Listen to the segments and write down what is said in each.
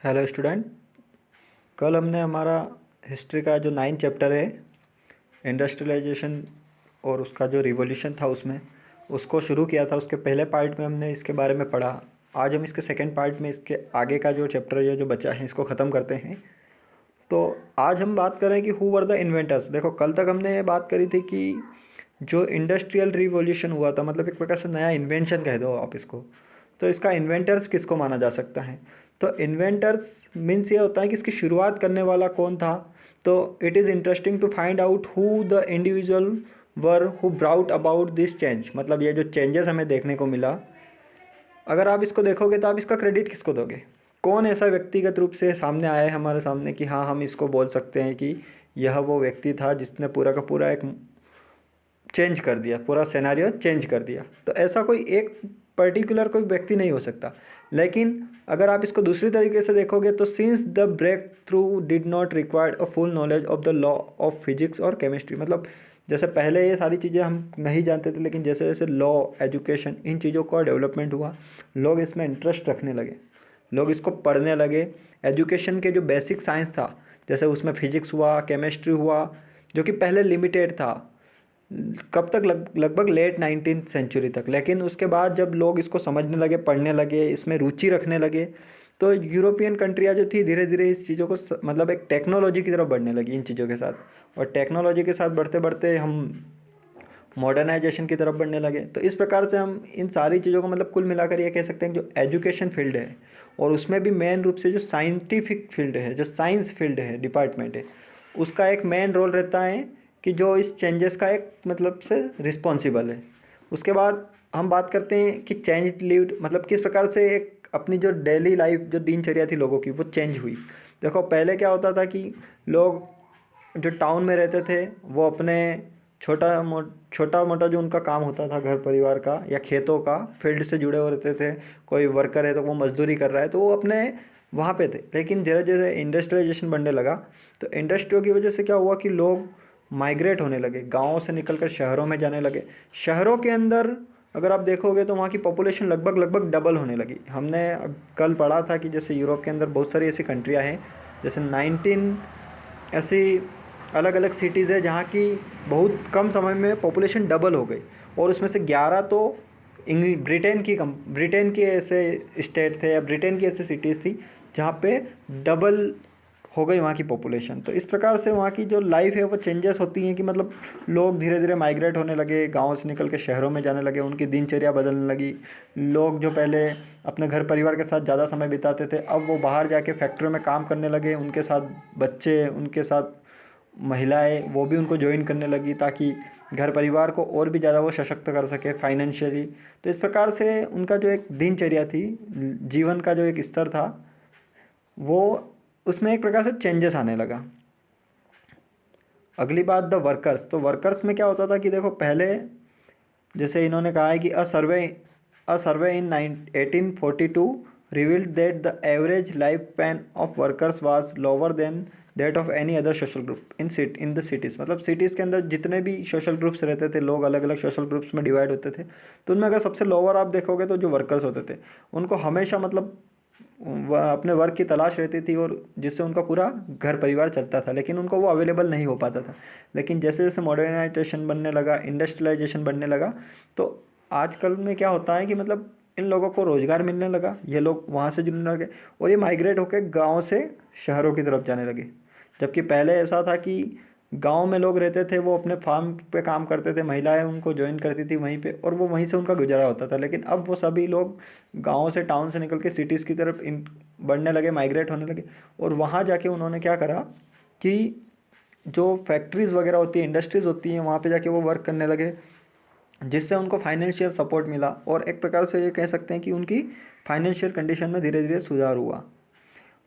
Hello student. कल हमने हमारा हिस्ट्री का जो 9 चैप्टर है इंडस्ट्रियलाइजेशन और उसका जो रिवॉल्यूशन था उसमें उसको शुरू किया था। उसके पहले पार्ट में हमने इसके बारे में पढ़ा। आज हम इसके सेकंड पार्ट में इसके आगे का जो चैप्टर है जो बचा है इसको ख़त्म करते हैं। तो आज हम बात कर रहे हैं कि हु वर द इन्वेंटर्स। देखो, कल तक हमने ये बात करी थी कि जो इंडस्ट्रियल रिवॉल्यूशन हुआ था, मतलब एक प्रकार से नया इन्वेंशन कह दो आप इसको, तो इसका इन्वेंटर्स किसको माना जा सकता है। तो इन्वेंटर्स मीन्स ये होता है कि इसकी शुरुआत करने वाला कौन था। तो it is interesting to find out who the individual were who brought about this change. मतलब ये जो चेंजेस हमें देखने को मिला, अगर आप इसको देखोगे तो आप इसका क्रेडिट किसको दोगे। कौन ऐसा व्यक्तिगत रूप से सामने आया है हमारे सामने कि हाँ, हम इसको बोल सकते हैं कि यह वो व्यक्ति था जिसने पूरा का पूरा एक चेंज कर दिया, पूरा सिनेरियो चेंज कर दिया। तो ऐसा कोई एक पर्टिकुलर कोई व्यक्ति नहीं हो सकता। लेकिन अगर आप इसको दूसरी तरीके से देखोगे तो since the breakthrough did not required a full knowledge of the law of physics और केमिस्ट्री। मतलब जैसे पहले ये सारी चीज़ें हम नहीं जानते थे, लेकिन जैसे जैसे लॉ, एजुकेशन, इन चीज़ों का डेवलपमेंट हुआ, लोग इसमें इंटरेस्ट रखने लगे, लोग इसको पढ़ने लगे। एजुकेशन के जो बेसिक साइंस था, जैसे उसमें फिजिक्स हुआ, केमिस्ट्री हुआ, जो कि पहले लिमिटेड था, कब तक लगभग लेट 19th सेंचुरी तक। लेकिन उसके बाद जब लोग इसको समझने लगे, पढ़ने लगे, इसमें रुचि रखने लगे, तो यूरोपियन कंट्रियाँ जो थी धीरे धीरे इस चीज़ों को मतलब एक टेक्नोलॉजी की तरफ बढ़ने लगी इन चीज़ों के साथ। और टेक्नोलॉजी के साथ बढ़ते बढ़ते हम मॉडर्नाइजेशन की तरफ बढ़ने लगे। तो इस प्रकार से हम इन सारी चीज़ों को मतलब कुल मिलाकर ये कह सकते हैं कि जो एजुकेशन फील्ड है, और उसमें भी मेन रूप से जो साइंटिफिक फील्ड है, जो साइंस फील्ड है, डिपार्टमेंट है, उसका एक मेन रोल रहता है कि जो इस चेंजेस का एक मतलब से रिस्पॉन्सिबल है। उसके बाद हम बात करते हैं कि चेंज लीव्ड, मतलब किस प्रकार से एक अपनी जो डेली लाइफ, जो दिनचर्या थी लोगों की, वो चेंज हुई। देखो, पहले क्या होता था कि लोग जो टाउन में रहते थे वो अपने छोटा मोटा जो उनका काम होता था घर परिवार का या खेतों का, फील्ड से जुड़े हुए रहते थे। कोई वर्कर है तो वो मजदूरी कर रहा है तो वो अपने वहाँ पे थे। लेकिन धीरे धीरे इंडस्ट्रियलाइजेशन बढ़ने लगा, तो इंडस्ट्रियों की वजह से क्या हुआ कि लोग माइग्रेट होने लगे, गाँवों से निकलकर शहरों में जाने लगे। शहरों के अंदर अगर आप देखोगे तो वहाँ की पॉपुलेशन लगभग लगभग डबल होने लगी। हमने अब कल पढ़ा था कि जैसे यूरोप के अंदर बहुत सारी ऐसी कंट्रियाँ हैं, जैसे 19 ऐसी अलग अलग सिटीज़ है जहाँ की बहुत कम समय में पॉपुलेशन डबल हो गई। और उसमें से 11 तो ब्रिटेन की ऐसे स्टेट थे या ब्रिटेन की ऐसी सिटीज़ थी जहाँ पे डबल हो गई वहाँ की पॉपुलेशन। तो इस प्रकार से वहाँ की जो लाइफ है वो चेंजेस होती हैं कि मतलब लोग धीरे धीरे माइग्रेट होने लगे, गाँव से निकल के शहरों में जाने लगे, उनकी दिनचर्या बदलने लगी। लोग जो पहले अपने घर परिवार के साथ ज़्यादा समय बिताते थे, अब वो बाहर जाके फैक्ट्रियों में काम करने लगे, उनके साथ बच्चे, उनके साथ महिलाएं, वो भी उनको ज्वाइन करने लगी ताकि घर परिवार को और भी ज़्यादा वो सशक्त कर सके फाइनेंशियली। तो इस प्रकार से उनका जो एक दिनचर्या थी, जीवन का जो एक स्तर था, वो उसमें एक प्रकार से चेंजेस आने लगा। अगली बात, द वर्कर्स। तो वर्कर्स में क्या होता था कि देखो, पहले जैसे इन्होंने कहा है कि अ सर्वे इन 1842 revealed that the average life span of workers was lower than that of any other social group in the cities. मतलब सिटीज़ के अंदर जितने भी सोशल ग्रुप्स रहते थे, लोग अलग अलग सोशल ग्रुप्स में डिवाइड होते थे, तो उनमें अगर सबसे लोअर आप देखोगे तो जो वर्कर्स होते थे उनको हमेशा मतलब वह अपने वर्क की तलाश रहती थी, और जिससे उनका पूरा घर परिवार चलता था, लेकिन उनको वो अवेलेबल नहीं हो पाता था। लेकिन जैसे जैसे मॉडर्नाइजेशन बनने लगा, इंडस्ट्रियलाइजेशन बढ़ने लगा, तो आजकल में क्या होता है कि मतलब इन लोगों को रोज़गार मिलने लगा, ये लोग वहाँ से जुड़ने लगे और ये माइग्रेट होकर गाँव से शहरों की तरफ जाने लगे। जबकि पहले ऐसा था कि गांव में लोग रहते थे, वो अपने फार्म पे काम करते थे, महिलाएं उनको ज्वाइन करती थी वहीं पे, और वो वहीं से उनका गुजारा होता था। लेकिन अब वो सभी लोग गाँव से, टाउन से निकल के सिटीज़ की तरफ इन बढ़ने लगे, माइग्रेट होने लगे। और वहाँ जाके उन्होंने क्या करा कि जो फैक्ट्रीज़ वगैरह होती है, इंडस्ट्रीज़ होती हैं, वहाँ पे जाके वो वर्क करने लगे, जिससे उनको फाइनेंशियल सपोर्ट मिला। और एक प्रकार से ये कह सकते हैं कि उनकी फाइनेंशियल कंडीशन में धीरे धीरे सुधार हुआ।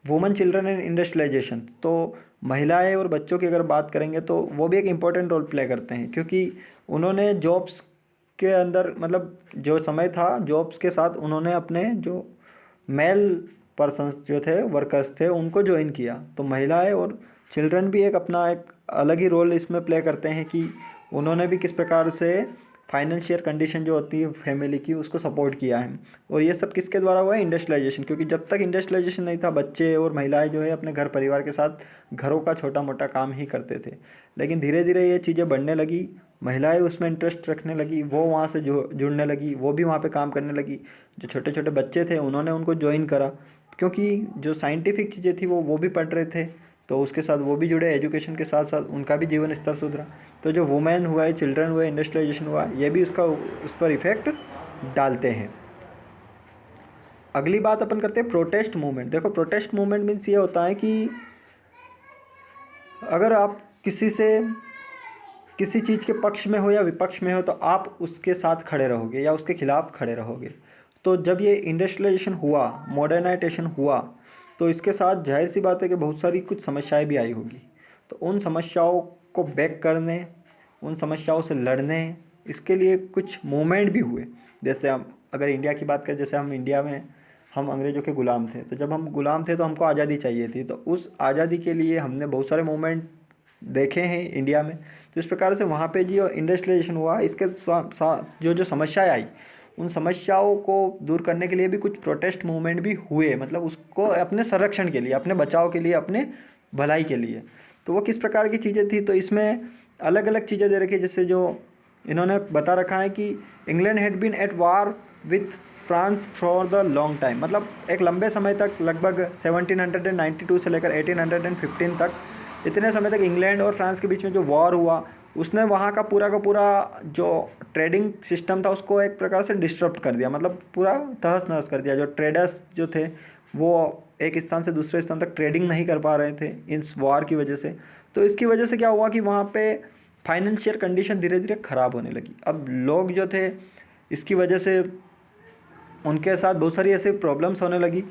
Women, children and industrialization. तो महिलाएं और बच्चों की अगर बात करेंगे तो वो भी एक इम्पॉर्टेंट रोल प्ले करते हैं, क्योंकि उन्होंने जॉब्स के अंदर मतलब जो समय था जॉब्स के साथ उन्होंने अपने जो मेल पर्सन्स जो थे, वर्कर्स थे, उनको ज्वाइन किया। तो महिलाएं और चिल्ड्रन भी एक अपना एक अलग ही रोल इसमें प्ले करते हैं कि उन्होंने भी किस प्रकार से फाइनेंशियल कंडीशन जो होती है फैमिली की उसको सपोर्ट किया है। और ये सब किसके द्वारा हुआ है? इंडस्ट्रियलाइजेशन। क्योंकि जब तक इंडस्ट्रियलाइजेशन नहीं था बच्चे और महिलाएं जो है अपने घर परिवार के साथ घरों का छोटा मोटा काम ही करते थे। लेकिन धीरे धीरे ये चीज़ें बढ़ने लगी, महिलाएं उसमें इंटरेस्ट रखने लगी, वो वहाँ से जुड़ने लगी, वो भी वहाँ पे काम करने लगी। जो छोटे छोटे बच्चे थे उन्होंने उनको ज्वाइन करा, क्योंकि जो साइंटिफिक चीज़ें थी वो भी पढ़ रहे थे, तो उसके साथ वो भी जुड़े, एजुकेशन के साथ साथ उनका भी जीवन स्तर सुधरा। तो जो वुमेन हुआ है, चिल्ड्रन हुए, इंडस्ट्रियलाइजेशन हुआ, ये भी उस पर इफ़ेक्ट डालते हैं। अगली बात अपन करते हैं प्रोटेस्ट मूवमेंट। देखो प्रोटेस्ट मूवमेंट मीन्स ये होता है कि अगर आप किसी चीज़ के पक्ष में हो या विपक्ष में हो तो आप उसके साथ खड़े रहोगे या उसके खिलाफ खड़े रहोगे। तो जब ये इंडस्ट्रियलाइजेशन हुआ, मॉडर्नाइजेशन हुआ, तो इसके साथ जाहिर सी बात है कि बहुत सारी कुछ समस्याएं भी आई होगी। तो उन समस्याओं को बैक करने, उन समस्याओं से लड़ने, इसके लिए कुछ मूवमेंट भी हुए। जैसे हम अगर इंडिया की बात करें, जैसे हम इंडिया में हम अंग्रेज़ों के ग़ुलाम थे, तो जब हम ग़ुलाम थे तो हमको आज़ादी चाहिए थी, तो उस आज़ादी के लिए हमने बहुत सारे मूवमेंट देखे हैं इंडिया में। तो इस प्रकार से वहाँ पे जो इंडस्ट्रियलाइजेशन हुआ, इसके साथ जो समस्याएं आई, उन समस्याओं को दूर करने के लिए भी कुछ प्रोटेस्ट मूवमेंट भी हुए, मतलब उसको अपने संरक्षण के लिए, अपने बचाव के लिए, अपने भलाई के लिए। तो वो किस प्रकार की चीज़ें थी, तो इसमें अलग अलग चीज़ें दे रखी है। जैसे जो इन्होंने बता रखा है कि England had been at war with France for the long time, मतलब एक लंबे समय तक, लगभग 1792 से लेकर 1815 तक, इतने समय तक इंग्लैंड और फ्रांस के बीच में जो वॉर हुआ, उसने वहाँ का पूरा जो ट्रेडिंग सिस्टम था उसको एक प्रकार से डिस्टर्ब कर दिया, मतलब पूरा तहस नहस कर दिया। जो ट्रेडर्स जो थे वो एक स्थान से दूसरे स्थान तक ट्रेडिंग नहीं कर पा रहे थे इस वॉर की वजह से। तो इसकी वजह से क्या हुआ कि वहाँ पे फाइनेंशियल कंडीशन धीरे धीरे ख़राब होने लगी। अब लोग जो थे इसकी वजह से उनके साथ बहुत सारी ऐसी प्रॉब्लम्स होने लगी।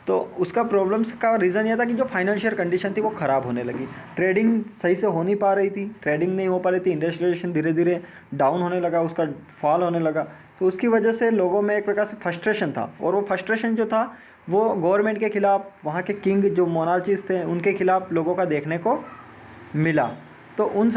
तो उसका प्रॉब्लम्स का रीज़न ये था कि जो फाइनेंशियल कंडीशन थी वो ख़राब होने लगी, ट्रेडिंग सही से हो नहीं पा रही थी, ट्रेडिंग नहीं हो पा रही थी, इंडस्ट्रियलाइजेशन धीरे धीरे डाउन होने लगा, उसका फॉल होने लगा। तो उसकी वजह से लोगों में एक प्रकार से फ्रस्ट्रेशन था, और वो फ्रस्ट्रेशन जो था वो गवर्नमेंट के ख़िलाफ़, वहाँ के किंग जो मोनार्चिस थे उनके खिलाफ़ लोगों का देखने को मिला। तो उन